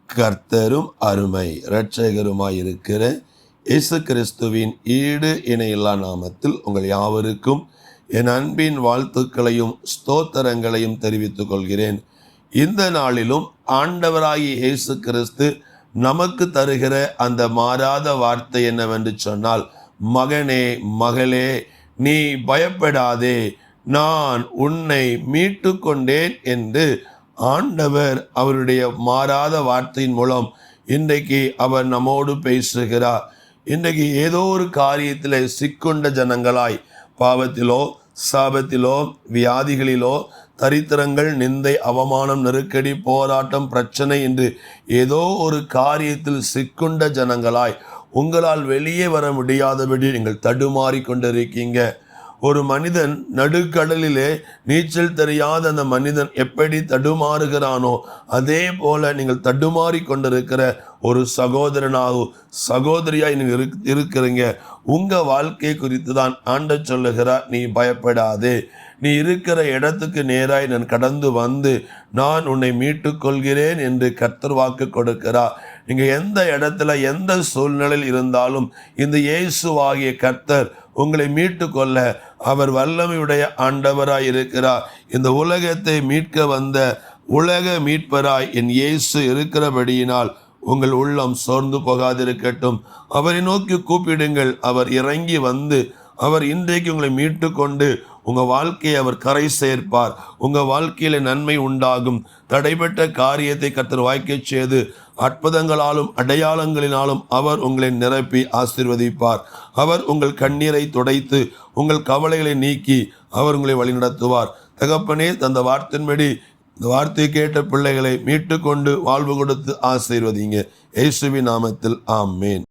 கர்த்தரும் அருமை இரட்சகருமாயிருக்கிற இயேசு கிறிஸ்துவின் ஈடு இணையில்லா நாமத்தில் உங்கள் யாவருக்கும் என் அன்பின் வாழ்த்துக்களையும் ஸ்தோத்திரங்களையும் தெரிவித்துக் கொள்கிறேன். இந்த நாளிலும் ஆண்டவராகிய இயேசு கிறிஸ்து நமக்கு தருகிற அந்த மாறாத வார்த்தை என்னவென்று சொன்னால், மகனே மகளே, நீ பயப்படாதே, நான் உன்னை மீட்டு கொண்டேன் என்று ஆண்டவர் அவருடைய மாறாத வார்த்தையின் மூலம் இன்றைக்கு அவர் நம்மோடு பேசுகிறார். இன்றைக்கு ஏதோ ஒரு காரியத்தில் சிக்கொண்ட ஜனங்களாய், பாவத்திலோ சாபத்திலோ வியாதிகளிலோ தரித்திரங்கள் நிந்தை அவமானம் நெருக்கடி போராட்டம் பிரச்சனை என்று ஏதோ ஒரு காரியத்தில் சிக்கொண்ட ஜனங்களாய் உங்களால் வெளியே வர முடியாதபடி நீங்கள் தடுமாறி கொண்டிருக்கீங்க. ஒரு மனிதன் நடுக்கடலிலே நீச்சல் தெரியாத அந்த மனிதன் எப்படி தடுமாறுகிறானோ அதே போல நீங்கள் தடுமாறி கொண்டிருக்கிற ஒரு சகோதரனாகவும் சகோதரியாய் நீங்கள் இருக்கிறீங்க. உங்கள் வாழ்க்கை குறித்து தான் ஆண்டவர் சொல்லுகிறார், நீ பயப்படாதே, நீ இருக்கிற இடத்துக்கு நேராய் நான் கடந்து வந்து நான் உன்னை மீட்டு கொள்கிறேன் என்று கர்த்தர் வாக்கு கொடுக்கிறார். நீங்கள் எந்த இடத்துல எந்த சூழ்நிலையில் இருந்தாலும் இந்த இயேசுவாகிய கர்த்தர் உங்களை மீட்டு கொள்ள அவர் வல்லமையுடைய ஆண்டவராய் இருக்கிறார். இந்த உலகத்தை மீட்க வந்த உலக மீட்பராய் என் இயேசு இருக்கிறபடியினால் உங்கள் உள்ளம் சோர்ந்து போகாதிருக்கட்டும். அவரை நோக்கி கூப்பிடுங்கள், அவர் இறங்கி வந்து அவர் இன்றைக்கு உங்களை மீட்டு கொண்டு உங்கள் வாழ்க்கையை அவர் கரை சேர்ப்பார். உங்கள் வாழ்க்கையில் நன்மை உண்டாகும். தடைப்பட்ட காரியத்தை கர்த்தர் வாய்க்கச் செய்து அற்புதங்களாலும் அடையாளங்களினாலும் அவர் உங்களை நிரப்பி ஆசீர்வதிப்பார். அவர் உங்கள் கண்ணீரை துடைத்து உங்கள் கவலைகளை நீக்கி அவர் உங்களை வழிநடத்துவார். தகப்பனே, தந்த வார்த்தையின்படி இந்த வார்த்தையை கேட்ட பிள்ளைகளை மீட்டு கொண்டு வாழ்வு கொடுத்து ஆசீர்வதிங்க. இயேசுவின் நாமத்தில் ஆமென்.